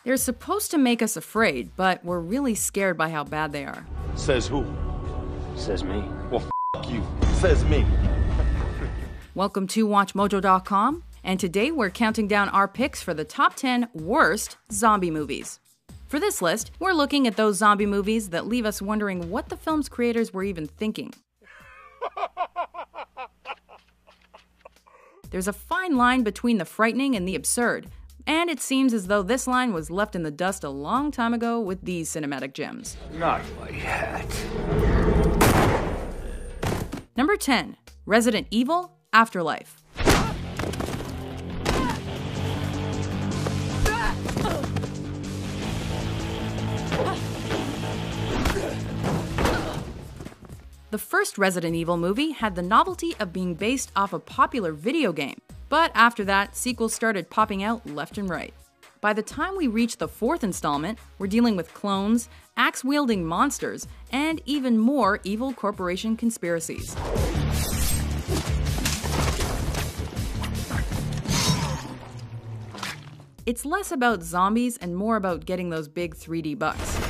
They're supposed to make us afraid, but we're really scared by how bad they are. Says who? Says me. Well, f you. Says me. Welcome to WatchMojo.com, and today we're counting down our picks for the top 10 worst zombie movies. For this list, we're looking at those zombie movies that leave us wondering what the film's creators were even thinking. There's a fine line between the frightening and the absurd, and it seems as though this line was left in the dust a long time ago with these cinematic gems. Not my hat. Number 10, Resident Evil Afterlife. The first Resident Evil movie had the novelty of being based off a popular video game, but after that, sequels started popping out left and right. By the time we reach the fourth installment, we're dealing with clones, axe-wielding monsters, and even more evil corporation conspiracies. It's less about zombies and more about getting those big 3D bucks.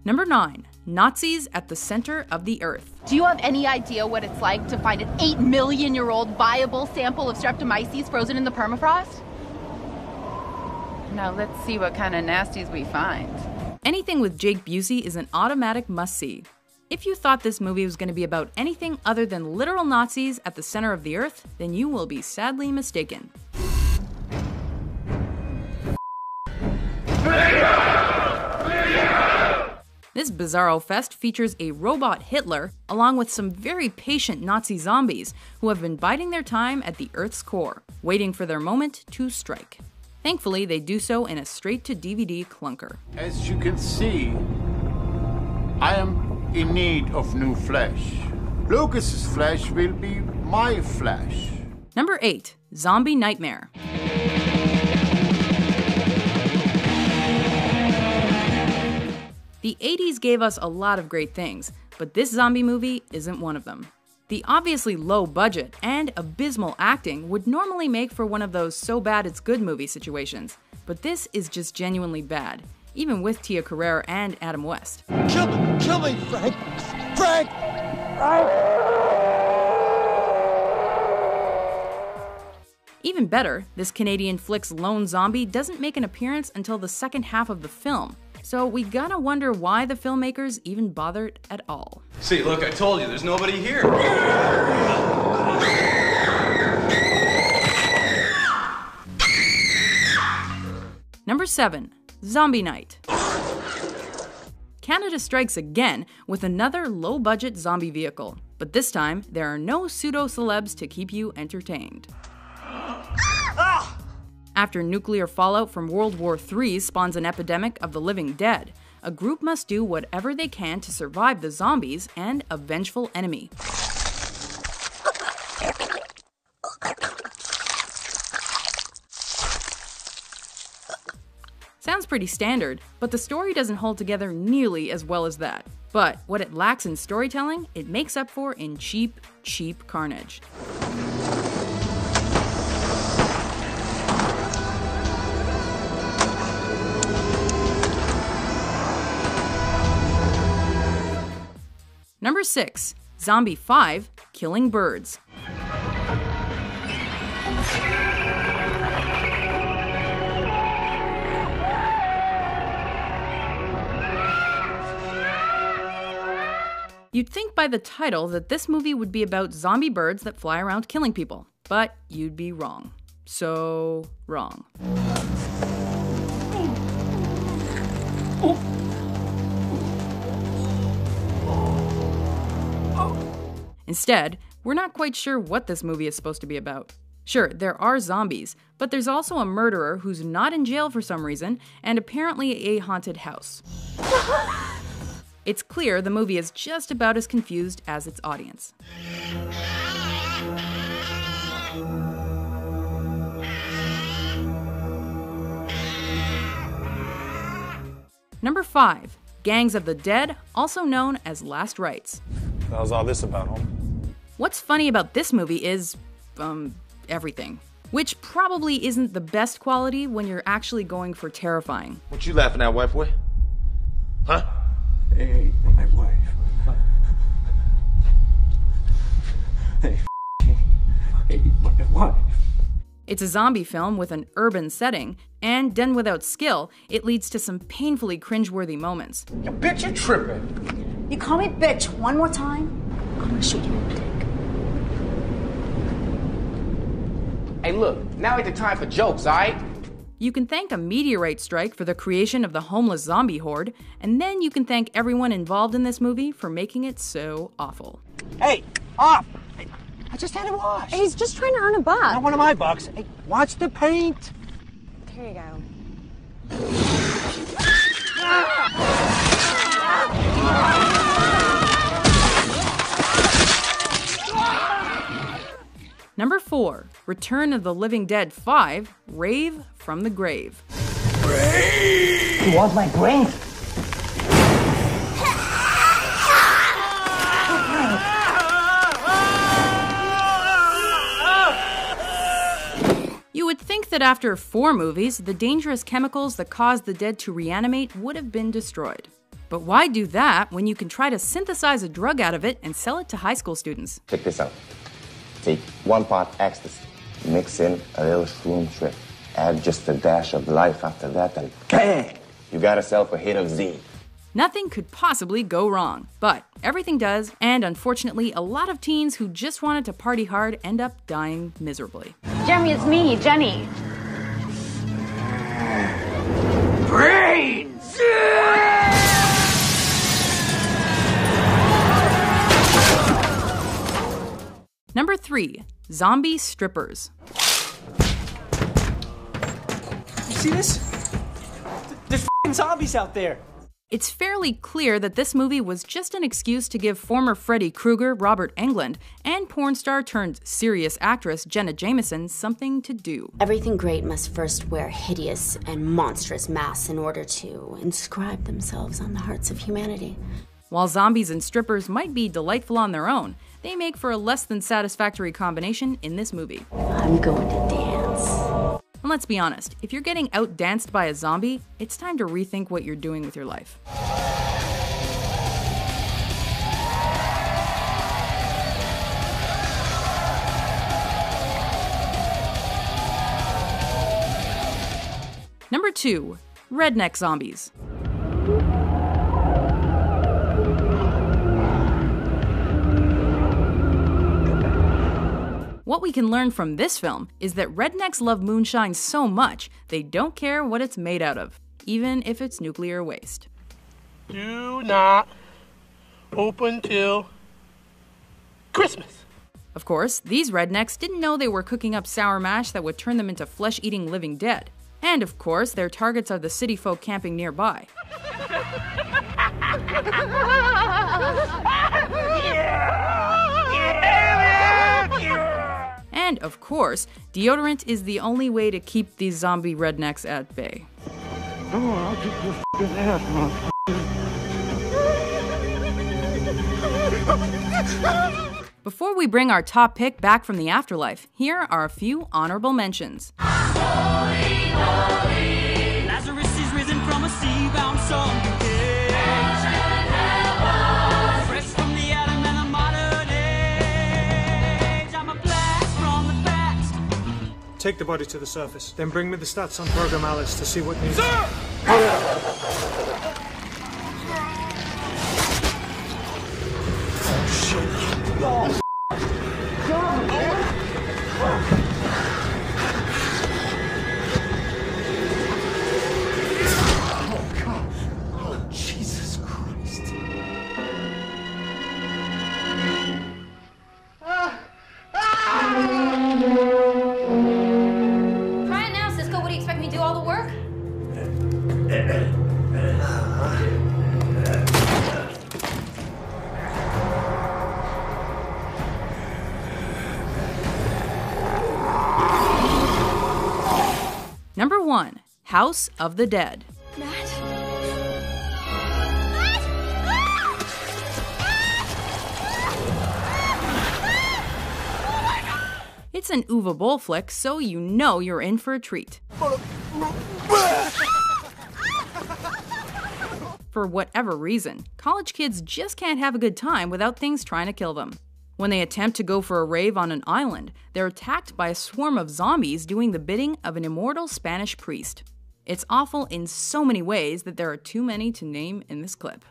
Number 9, Nazis at the Center of the Earth. Do you have any idea what it's like to find an 8-million-year-old viable sample of Streptomyces frozen in the permafrost? Now let's see what kind of nasties we find. Anything with Jake Busey is an automatic must-see. If you thought this movie was going to be about anything other than literal Nazis at the center of the Earth, then you will be sadly mistaken. This bizarro fest features a robot Hitler, along with some very patient Nazi zombies who have been biding their time at the Earth's core, waiting for their moment to strike. Thankfully, they do so in a straight-to-DVD clunker. As you can see, I am in need of new flesh. Lucas's flesh will be my flesh. Number 8, Zombie Nightmare. The 80s gave us a lot of great things, but this zombie movie isn't one of them. The obviously low budget and abysmal acting would normally make for one of those so bad it's good movie situations, but this is just genuinely bad, even with Tia Carrere and Adam West. Kill me, Frank! Frank! Even better, this Canadian flick's lone zombie doesn't make an appearance until the second half of the film, so we gotta wonder why the filmmakers even bothered at all. See, look, I told you, there's nobody here. Number 7, Zombie Night. Canada strikes again with another low-budget zombie vehicle, but this time there are no pseudo-celebs to keep you entertained. After nuclear fallout from World War III spawns an epidemic of the living dead, a group must do whatever they can to survive the zombies and a vengeful enemy. Sounds pretty standard, but the story doesn't hold together nearly as well as that. But what it lacks in storytelling, it makes up for in cheap carnage. Number 6, Zombie 5, Killing Birds. You'd think by the title that this movie would be about zombie birds that fly around killing people, but you'd be wrong. So wrong. Instead, we're not quite sure what this movie is supposed to be about. Sure, there are zombies, but there's also a murderer who's not in jail for some reason, and apparently a haunted house. It's clear the movie is just about as confused as its audience. Number 5. Gangs of the Dead, also known as Last Rites. What was all this about, homie? What's funny about this movie is, everything. Which probably isn't the best quality when you're actually going for terrifying. What you laughing at, white boy? Huh? Hey, my wife. Hey, my wife. It's a zombie film with an urban setting, and done without skill, it leads to some painfully cringeworthy moments. You bitch, you tripping. You call me bitch one more time, I'm gonna shoot you in the dick. Hey, look, now ain't the time for jokes, alright? You can thank a meteorite strike for the creation of the homeless zombie horde, and then you can thank everyone involved in this movie for making it so awful. Hey, off! I just had it washed. He's just trying to earn a buck. Not one of my bucks. Hey, watch the paint. Here you go. Number 4. Return of the Living Dead 5, Rave from the Grave. You want my brain? You would think that after 4 movies, the dangerous chemicals that cause the dead to reanimate would have been destroyed. But why do that when you can try to synthesize a drug out of it and sell it to high school students? Check this out. Take 1 part ecstasy, mix in a little shroom trip, add just a dash of life after that, and bang! You got yourself a hit of Z. Nothing could possibly go wrong, but everything does, and unfortunately, a lot of teens who just wanted to party hard end up dying miserably. Jeremy, it's me, Jenny. Brains! Number 3. Zombie Strippers. You see this? There's f***ing zombies out there. It's fairly clear that this movie was just an excuse to give former Freddy Krueger, Robert Englund, and porn star turned serious actress Jenna Jameson something to do. Everything great must first wear hideous and monstrous masks in order to inscribe themselves on the hearts of humanity. While zombies and strippers might be delightful on their own, they make for a less than satisfactory combination in this movie. I'm going to dance. And let's be honest, if you're getting outdanced by a zombie, it's time to rethink what you're doing with your life. Number 2. Redneck Zombies. What we can learn from this film is that rednecks love moonshine so much, they don't care what it's made out of, even if it's nuclear waste. Do not open till Christmas. Of course, these rednecks didn't know they were cooking up sour mash that would turn them into flesh-eating living dead. And of course, their targets are the city folk camping nearby. And of course, deodorant is the only way to keep these zombie rednecks at bay. Oh, I'll kick your f***ing ass, motherfucker. Before we bring our top pick back from the afterlife, here are a few honorable mentions. Holy, holy. Lazarus is risen from a sea-bound soul. Fresh from the atom and the modern age. I'm a blast from the past. Take the body to the surface, then bring me the stats on Program Alice to see what needs. Sir! Oh, God. Oh, Jesus Christ. Try it now, Cisco. What do you expect me to do all the work? Number 1. House of the Dead. Matt? It's an Uwe Boll flick, so you know you're in for a treat. For whatever reason, college kids just can't have a good time without things trying to kill them. When they attempt to go for a rave on an island, they're attacked by a swarm of zombies doing the bidding of an immortal Spanish priest. It's awful in so many ways that there are too many to name in this clip.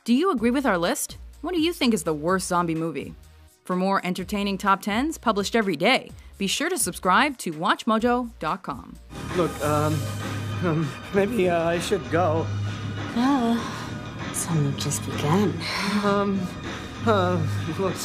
Do you agree with our list? What do you think is the worst zombie movie? For more entertaining top 10s published every day, be sure to subscribe to WatchMojo.com. Look, maybe I should go. Some just begun. Look,